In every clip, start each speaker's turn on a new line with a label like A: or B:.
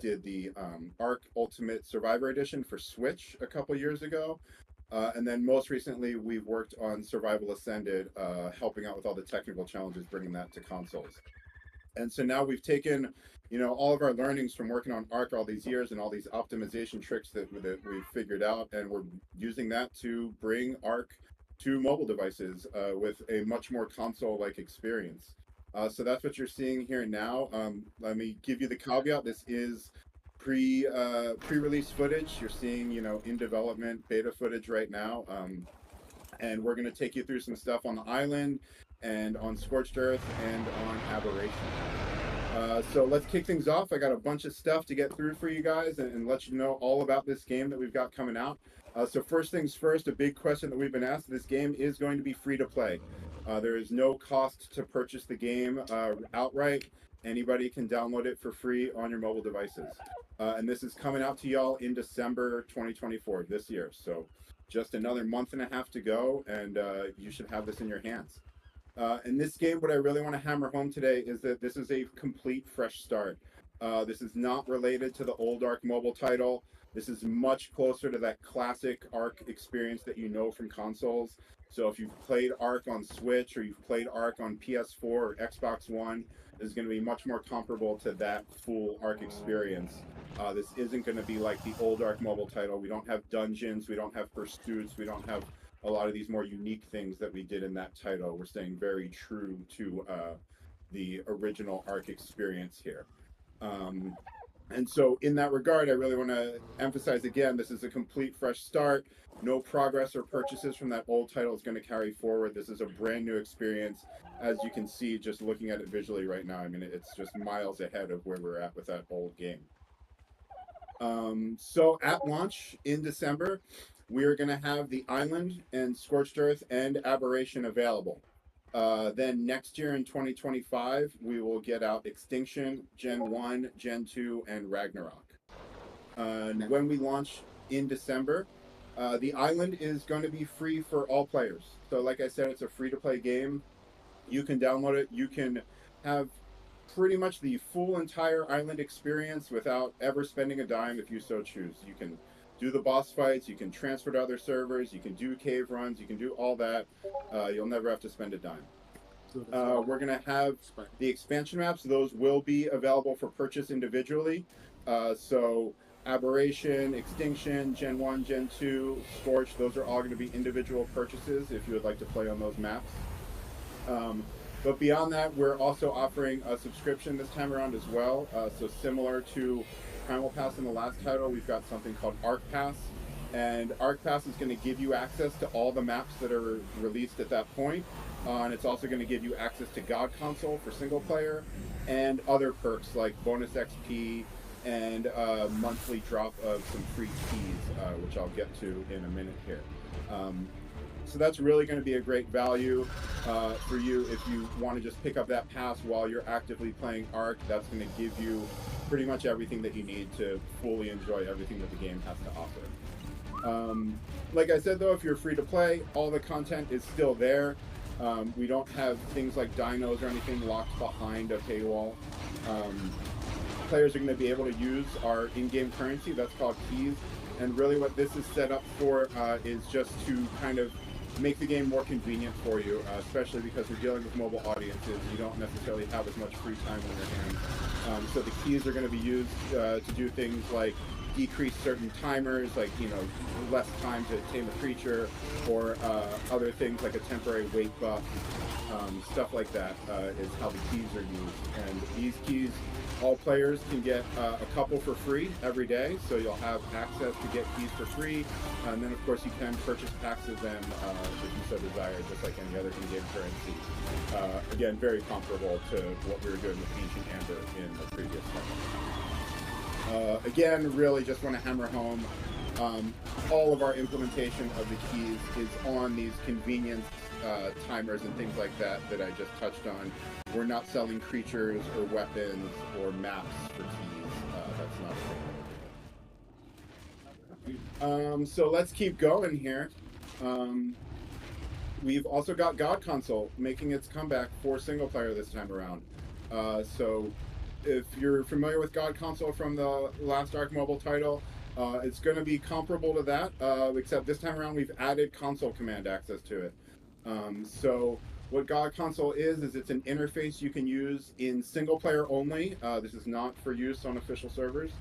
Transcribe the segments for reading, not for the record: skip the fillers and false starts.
A: did the Ark Ultimate Survivor Edition for Switch a couple years ago. And then most recently, we've worked on Survival Ascended, helping out with all the technical challenges, bringing that to consoles. And so now we've taken, all of our learnings from working on Ark all these years and all these optimization tricks that we've figured out, and we're using that to bring Ark to mobile devices with a much more console-like experience. So that's what you're seeing here now. Let me give you the caveat. This is pre-release footage. You're seeing, in development beta footage right now. And we're going to take you through some stuff on the island and on Scorched Earth and on Aberration. So let's kick things off. I got a bunch of stuff to get through for you guys and let you know all about this game that we've got coming out. So first things first, a big question that we've been asked, this game is going to be free to play. There is no cost to purchase the game outright. Anybody can download it for free on your mobile devices. And this is coming out to y'all in December 2024, this year. So just another month and a half to go, and you should have this in your hands. In this game, what I really want to hammer home today is that this is a complete fresh start. This is not related to the old Ark mobile title. This is much closer to that classic Ark experience that you know from consoles. So if you've played Ark on Switch or you've played Ark on PS4 or Xbox One, this is going to be much more comparable to that full Ark experience. This isn't going to be like the old Ark mobile title. We don't have dungeons, we don't have pursuits, we don't have a lot of these more unique things that we did in that title. We're staying very true to the original Ark experience here. And so in that regard, I really want to emphasize again, this is a complete fresh start. No progress or purchases from that old title is going to carry forward. This is a brand new experience. As you can see, just looking at it visually right now, I mean, it's just miles ahead of where we're at with that old game. So at launch in December, we are going to have the Island and Scorched Earth and Aberration available. Then next year in 2025, we will get out Extinction, Gen 1, Gen 2, and Ragnarok. And when we launch in December, the Island is going to be free for all players. So like I said, it's a free-to-play game. You can download it. You can have pretty much the full entire Island experience without ever spending a dime if you so choose. You can do the boss fights, you can transfer to other servers, you can do cave runs, you can do all that. You'll never have to spend a dime. We're going to have the expansion maps. Those will be available for purchase individually. So Aberration, Extinction, Gen 1, Gen 2, Scorch, those are all going to be individual purchases if you would like to play on those maps. But beyond that, we're also offering a subscription this time around as well. So similar to Primal Pass in the last title, we've got something called Ark Pass. And Ark Pass is going to give you access to all the maps that are released at that point. And it's also going to give you access to God Console for single player and other perks like bonus XP and monthly drop of some free keys, which I'll get to in a minute here. So that's really going to be a great value for you if you want to just pick up that pass while you're actively playing Ark. That's going to give you pretty much everything that you need to fully enjoy everything that the game has to offer. Like I said, though, if you're free to play, all the content is still there. We don't have things like dinos or anything locked behind a paywall. Players are going to be able to use our in-game currency. That's called keys. And really what this is set up for is just to kind of make the game more convenient for you, especially because we're dealing with mobile audiences. You don't necessarily have as much free time on your hands. So the keys are going to be used to do things like decrease certain timers, like, less time to tame a creature, or other things like a temporary weight buff. Stuff like that is how the keys are used. And these keys, all players can get a couple for free every day, so you'll have access to get keys for free. And then, of course, you can purchase packs of them if you so desire, just like any other in-game currency. Again, very comparable to what we were doing with Ancient Amber in the previous title. Again, really just want to hammer home, all of our implementation of the keys is on these convenience timers and things like that that I just touched on. We're not selling creatures or weapons or maps for keys. That's not a thing. So let's keep going here. We've also got God Console making its comeback for single player this time around. So if you're familiar with God Console from the last Arc Mobile title, it's going to be comparable to that, except this time around we've added console command access to it. So what God Console is it's an interface you can use in single player only. This is not for use on official servers.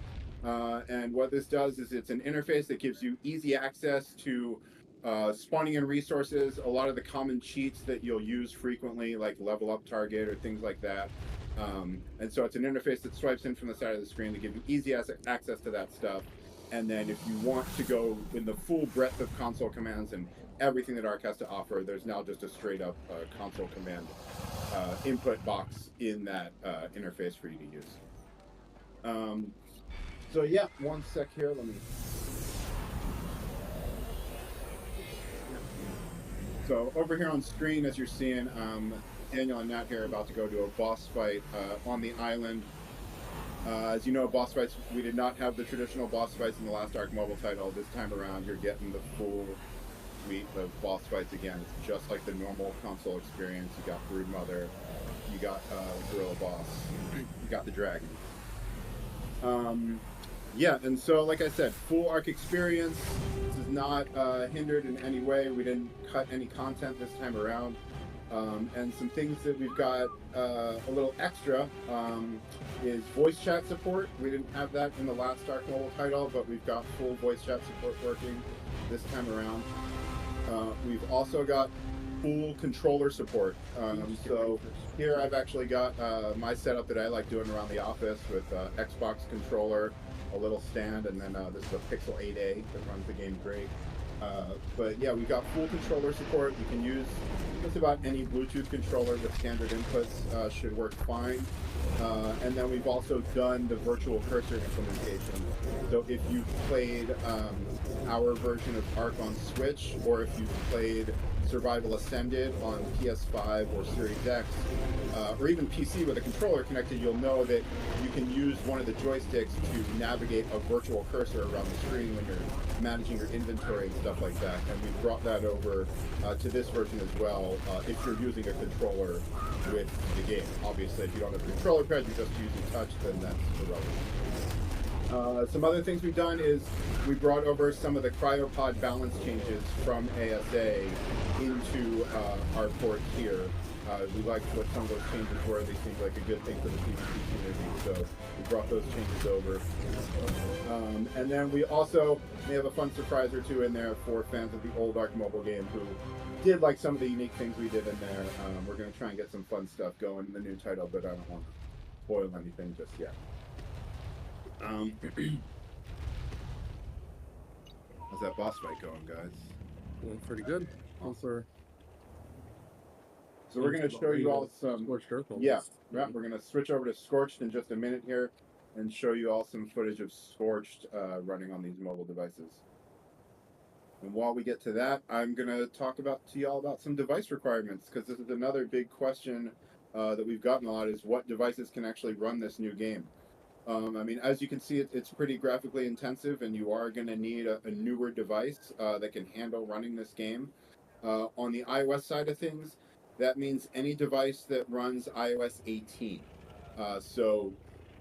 A: And what this does is it's an interface that gives you easy access to spawning in resources, a lot of the common cheats that you'll use frequently, like level up target or things like that. And so it's an interface that swipes in from the side of the screen to give you easy access to that stuff. And then if you want to go in the full breadth of console commands and everything that Arc has to offer, there's now just a straight up console command input box in that interface for you to use. So yeah, one sec here, let me... So over here on screen, as you're seeing, Daniel and Nat here are about to go to a boss fight on the island. As you know, boss fights, we did not have the traditional boss fights in the last Arc Mobile title. This time around, you're getting the full suite of boss fights again. It's just like the normal console experience. You got Broodmother, you got Gorilla Boss, you got the Dragon. Yeah, and so like I said, full Arc experience. This is not hindered in any way. We didn't cut any content this time around. And some things that we've got a little extra is voice chat support. We didn't have that in the last Arc Mobile title, but we've got full voice chat support working this time around. We've also got full controller support. So here I've actually got my setup that I like doing around the office with Xbox controller, a little stand, and then this is a Pixel 8a that runs the game great. But yeah, we've got full controller support. You can use just about any Bluetooth controller with standard inputs, should work fine. And then we've also done the virtual cursor implementation. So if you've played our version of Arc on Switch, or if you've played Survival Ascended on PS5 or Series X, or even PC with a controller connected, you'll know that you can use one of the joysticks to navigate a virtual cursor around the screen when you're managing your inventory and stuff like that. And we've brought that over to this version as well, if you're using a controller with the game. Obviously, if you don't have a controller pad, you're just using touch, then that's irrelevant. Some other things we've done is we brought over some of the cryopod balance changes from ASA into our port here. We liked what some of those changes were. They seemed like a good thing for the PvP community, so we brought those changes over. And then we also may have a fun surprise or two in there for fans of the old Arc Mobile game who did like some of the unique things we did in there. We're going to try and get some fun stuff going in the new title, but I don't want to spoil anything just yet. How's that boss fight going, guys?
B: Well, pretty good. Also,
A: so we're going to show you all some... Yeah, we're going to switch over to Scorched in just a minute here and show you all some footage of Scorched running on these mobile devices. And while we get to that, I'm going to talk to y'all about some device requirements, because this is another big question that we've gotten a lot, is what devices can actually run this new game. I mean, as you can see, it's pretty graphically intensive, and you are going to need a newer device that can handle running this game. On the iOS side of things, that means any device that runs iOS 18. So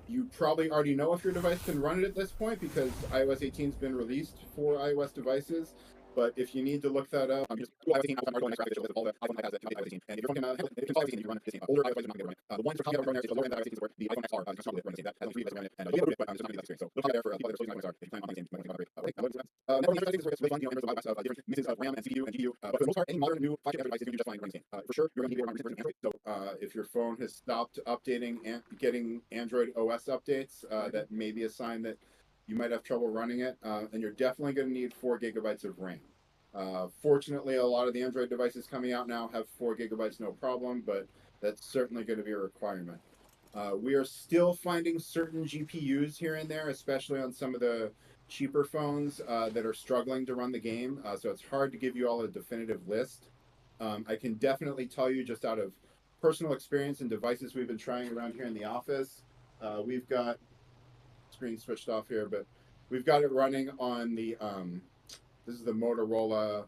A: you probably already know if your device can run it at this point, because iOS 18 has been released for iOS devices. But if you need to look that up, just Google iOS 18, I'll find an article in the next graphic that shows that all the iPhone has iOS 18. And if your phone can install iOS 18, you can run this game. Older iOS devices are not going to run it. The one for Tommy that is the lower end that iOS 18 support, the iPhone XR, is not going to run this game. That has only 3 devices running it, and you can boot it, but there's not going to be that experience. So look there for people that are still using iPhone XR. If you plan on buying this game, you might want to think about it. Networking interfaces is really fun, members of iOS, different mixes of RAM and CPU and GPU. But for the most part, any modern new flagship Android device is going to do just fine running this game. For sure, you're going to need a recent version of Android. So if your phone has stopped updating and getting Android OS updates, that may be a sign that you might have trouble running it. And you're definitely going to need 4 gigabytes of RAM. Fortunately, a lot of the Android devices coming out now have 4 gigabytes, no problem, but that's certainly going to be a requirement. We are still finding certain GPUs here and there, especially on some of the cheaper phones that are struggling to run the game, so it's hard to give you all a definitive list. I can definitely tell you, just out of personal experience and devices we've been trying around here in the office, we've got screen switched off here, but we've got it running on the this is the Motorola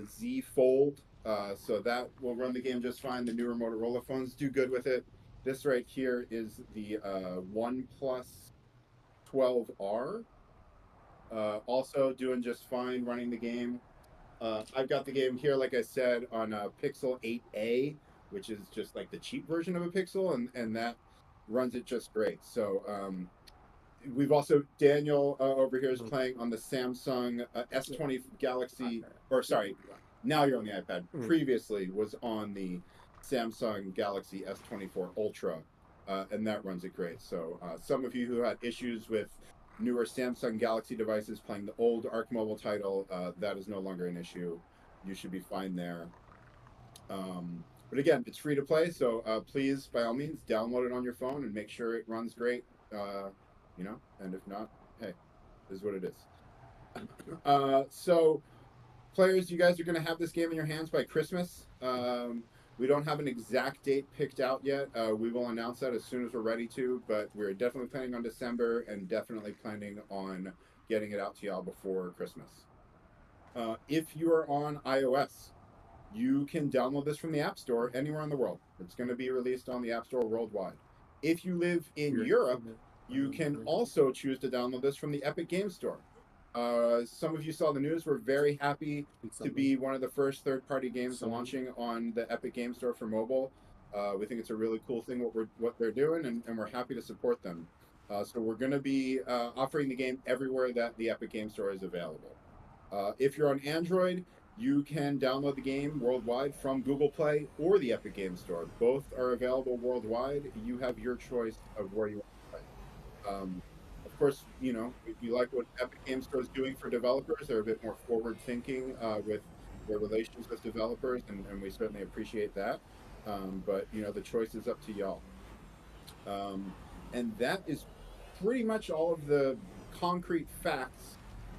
A: Z Fold, so that will run the game just fine. The newer Motorola phones do good with it. This right here is the OnePlus 12R. Also doing just fine, running the game. I've got the game here, like I said, on a Pixel 8a, which is just like the cheap version of a Pixel, and that runs it just great. So we've also, Daniel over here is playing on the Samsung S20 Galaxy, or sorry, now you're on the iPad. Previously was on the Samsung Galaxy S24 Ultra, and that runs it great. So some of you who had issues with newer Samsung Galaxy devices playing the old Arc Mobile title, that is no longer an issue. You should be fine there. But again, it's free to play, so please, by all means, download it on your phone and make sure it runs great. You know, and if not, hey, this is what it is. So, players, you guys are going to have this game in your hands by Christmas. We don't have an exact date picked out yet. We will announce that as soon as we're ready to, but we're definitely planning on December and definitely planning on getting it out to y'all before Christmas. If you are on iOS, you can download this from the App Store anywhere in the world. It's going to be released on the App Store worldwide. If you live in Europe, you can also choose to download this from the Epic Games Store. Some of you saw the news. We're very happy to be one of the first third-party games launching on the Epic Games Store for mobile. We think it's a really cool thing what they're doing, and we're happy to support them. So we're going to be offering the game everywhere that the Epic Games Store is available. If you're on Android, you can download the game worldwide from Google Play or the Epic Games Store. Both are available worldwide. You have your choice of where you want to play. Of course, you know, if you like what Epic Games Store is doing for developers, they're a bit more forward-thinking with their relations with developers, and we certainly appreciate that. But, you know, the choice is up to y'all. And that is pretty much all of the concrete facts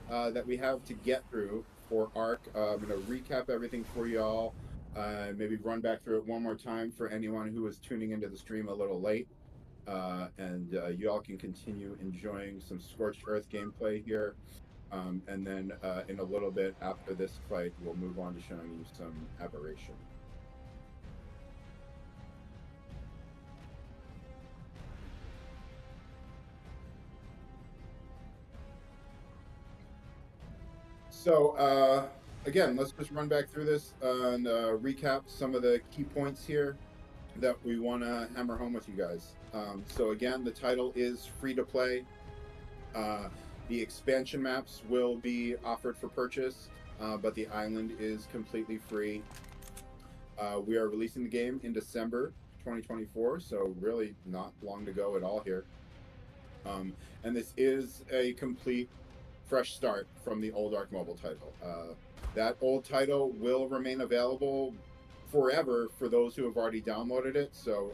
A: that we have to get through for ARC. I'm going to recap everything for y'all, maybe run back through it one more time for anyone who was tuning into the stream a little late. And you all can continue enjoying some Scorched Earth gameplay here. And then in a little bit after this fight, we'll move on to showing you some Aberration. So again, let's just run back through this and recap some of the key points here that we want to hammer home with you guys. So again, the title is free to play. The expansion maps will be offered for purchase, but the island is completely free. We are releasing the game in December 2024, so really not long to go at all here. And this is a complete fresh start from the old Arc Mobile title. That old title will remain available forever for those who have already downloaded it, so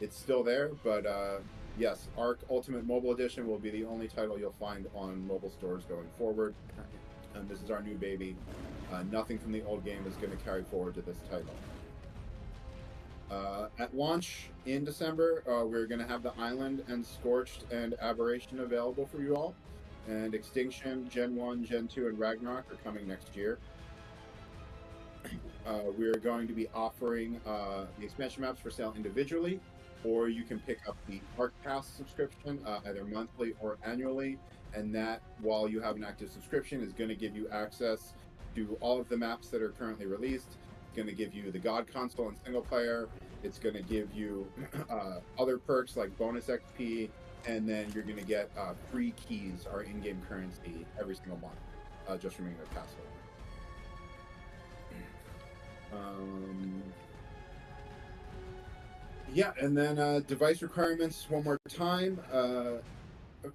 A: it's still there, but yes, Arc Ultimate Mobile Edition will be the only title you'll find on mobile stores going forward, and this is our new baby. Nothing from the old game is going to carry forward to this title. At launch in December, we're going to have the Island and Scorched and Aberration available for you all, and Extinction, Gen 1, Gen 2, and Ragnarok are coming next year. We're going to be offering the expansion maps for sale individually, or you can pick up the Arc Pass subscription either monthly or annually, and that, while you have an active subscription, is going to give you access to all of the maps that are currently released. It's going to give you the God Console and single player. It's going to give you other perks like bonus XP, and then you're going to get free keys, our in-game currency, every single month, just from being a pass holder. Yeah, and then device requirements one more time.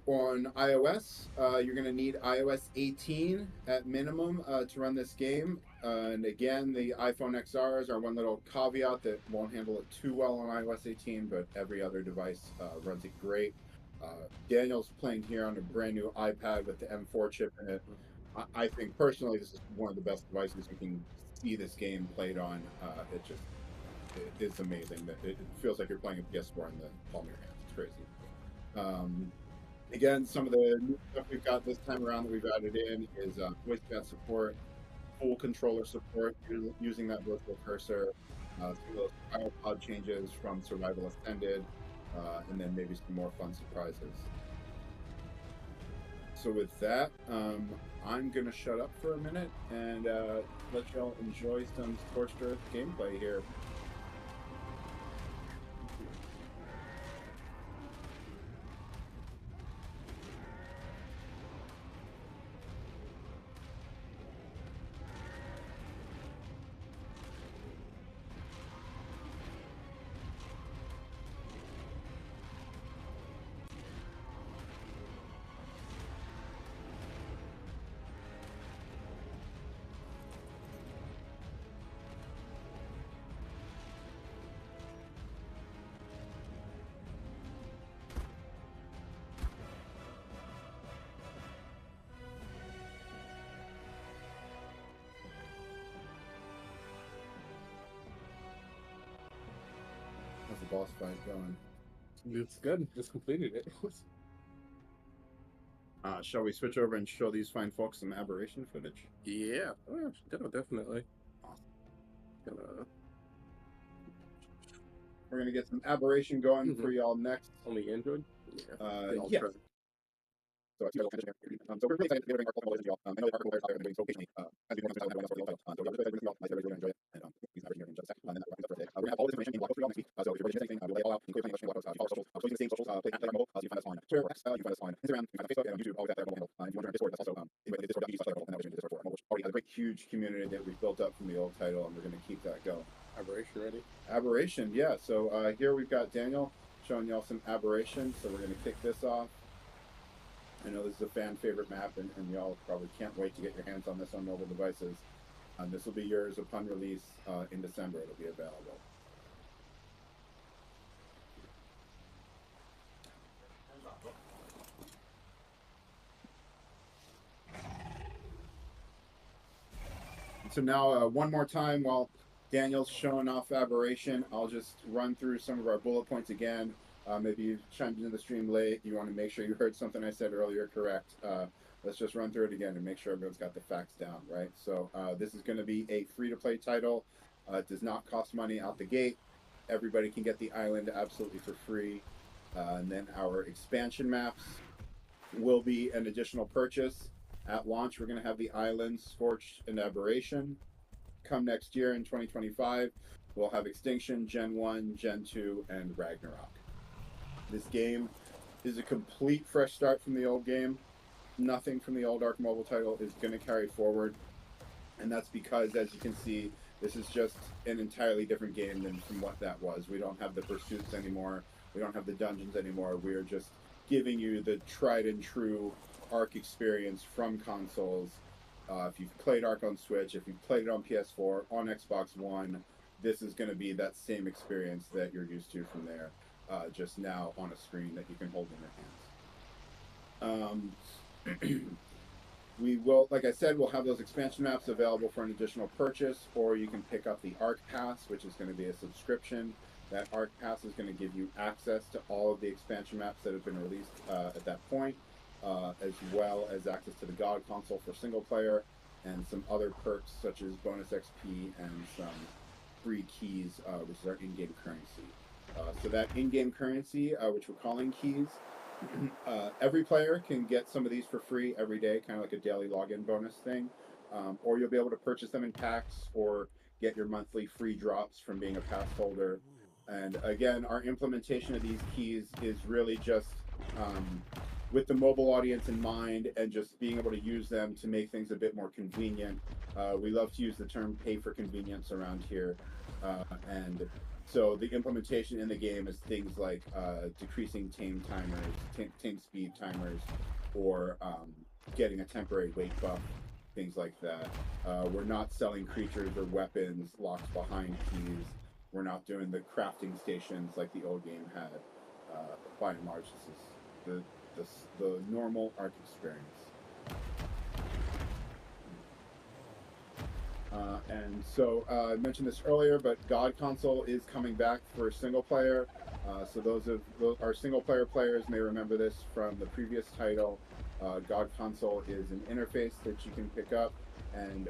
A: On iOS, you're going to need iOS 18 at minimum to run this game. And again, the iPhone XR is our one little caveat that won't handle it too well on iOS 18, but every other device runs it great. Daniel's playing here on a brand new iPad with the M4 chip in it. I think personally this is one of the best devices you can see this game played on. It's amazing. That it feels like you're playing a PS4 in the palm of your hands. It's crazy. Again, some of the new stuff we've got this time around that we've added in is voice chat support, full controller support using that virtual cursor. Some of those final pod changes from Survival Ascended, and then maybe some more fun surprises. So with that, I'm gonna shut up for a minute and let y'all enjoy some Scorched Earth gameplay here. How's the boss fight going?
B: It's good. Just completed it.
A: Shall we switch over and show these fine folks some Aberration footage?
B: Yeah. Oh, definitely.
A: We're gonna get some Aberration going for y'all next.
B: Only Android?
A: Yeah. So we're really excited to be able to bring our cultural knowledge to y'all. I know that our cultural players out there are doing so occasionally, as we want to so we're really excited to y'all. I really enjoy it, and we're going to just and then we're going to have all this information in blog post for y'all next week. So if you're anything, we'll lay it all out, including your blog post, follow socials, so you can see socials, play at mobile, you can find us on Twitter, X, you can find us on Instagram, you can find us on Facebook, and on YouTube, always at their mobile handle. If you want to join Discord, that's also in the Discord, and that was in Discord for which already has a great huge community that we've built up from the old title, and we're going to keep that going.
B: Aberration ready?
A: Aberration, yeah. So here we've got Daniel showing y'all some Aberration, so we're going to kick this off. I know this is a fan favorite map, and y'all probably can't wait to get your hands on this on mobile devices. This will be yours upon release in December. It'll be available. So now, one more time, while Daniel's showing off Aberration, I'll just run through some of our bullet points again. Maybe you chimed into the stream late. You want to make sure you heard something I said earlier correct. Let's just run through it again and make sure everyone's got the facts down, right? So this is going to be a free-to-play title. It does not cost money out the gate. Everybody can get the island absolutely for free. And then our expansion maps will be an additional purchase. At launch, we're going to have the islands Scorched and Aberration. Come next year in 2025, we'll have Extinction, Gen 1, Gen 2, and Ragnarok. This game is a complete fresh start from the old game. Nothing from the old Ark Mobile title is going to carry forward. And that's because, as you can see, this is just an entirely different game than from what that was. We don't have the pursuits anymore. We don't have the dungeons anymore. We are just giving you the tried and true Ark experience from consoles. If you've played Ark on Switch, if you've played it on PS4, on Xbox One, this is going to be that same experience that you're used to from there. Just now on a screen that you can hold in your hands. We will, like I said, we'll have those expansion maps available for an additional purchase, or you can pick up the Ark Pass, which is going to be a subscription. That Ark Pass is going to give you access to all of the expansion maps that have been released at that point, as well as access to the God console for single player, and some other perks such as bonus XP and some free keys, which is our in-game currency. So that in-game currency, which we're calling keys, every player can get some of these for free every day, kind of like a daily login bonus thing. Or you'll be able to purchase them in packs or get your monthly free drops from being a pass holder. And again, our implementation of these keys is really just with the mobile audience in mind and just being able to use them to make things a bit more convenient. We love to use the term pay for convenience around here. And so the implementation in the game is things like decreasing tame timers, tame speed timers, or getting a temporary weight buff, things like that. We're not selling creatures or weapons locked behind keys. We're not doing the crafting stations like the old game had. By and large, this is the normal Ark experience. And so I mentioned this earlier, but God console is coming back for single player. So those of our single player players may remember this from the previous title. God console is an interface that you can pick up, and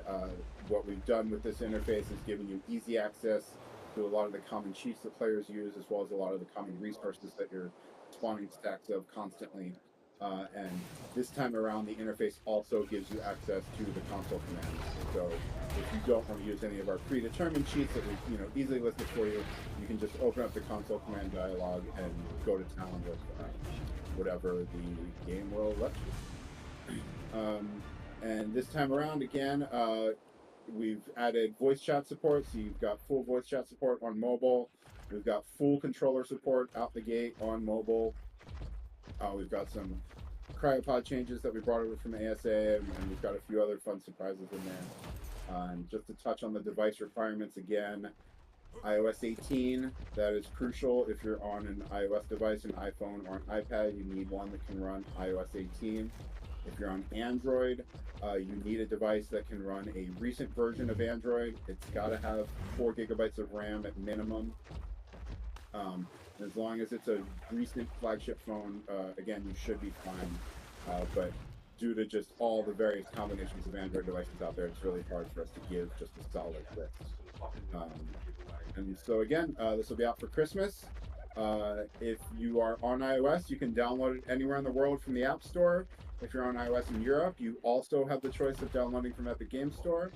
A: what we've done with this interface is giving you easy access to a lot of the common cheats that players use, as well as a lot of the common resources that you're spawning stacks of constantly. And this time around, the interface also gives you access to the console commands. So if you don't want to use any of our predetermined cheats that we easily listed for you, you can just open up the console command dialog and go to town with whatever the game will let you. And this time around, again, we've added voice chat support. So you've got full voice chat support on mobile. We've got full controller support out the gate on mobile. We've got some cryopod changes that we brought over from ASA, and we've got a few other fun surprises in there. And just to touch on the device requirements again, iOS 18, that is crucial. If you're on an iOS device, an iPhone or an iPad, you need one that can run iOS 18. If you're on Android, you need a device that can run a recent version of Android. It's got to have 4 gigabytes of RAM at minimum. As long as it's a recent flagship phone, again, you should be fine. But due to just all the various combinations of Android devices out there, it's really hard for us to give just a solid list. And so again, this will be out for Christmas. If you are on iOS, you can download it anywhere in the world from the App Store. If you're on iOS in Europe, you also have the choice of downloading from Epic Games Store.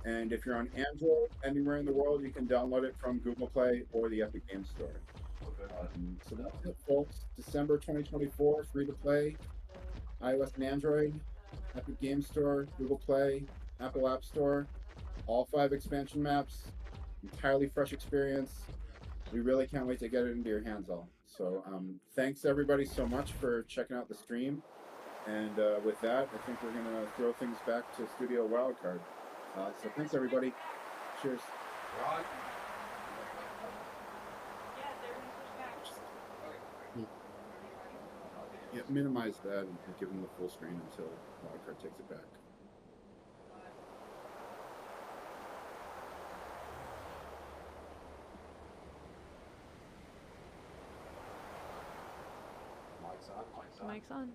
A: And if you're on Android, anywhere in the world, you can download it from Google Play or the Epic Games Store. So that's it, folks. December 2024, free to play, iOS and Android, Epic Games Store, Google Play, Apple App Store, all 5 expansion maps, entirely fresh experience. We really can't wait to get it into your hands all. So thanks everybody so much for checking out the stream. And with that, I think we're gonna throw things back to Studio Wildcard. So thanks everybody. Cheers. Yeah, minimize that and give them the full screen until Wildcard takes it back.
C: Mic's on.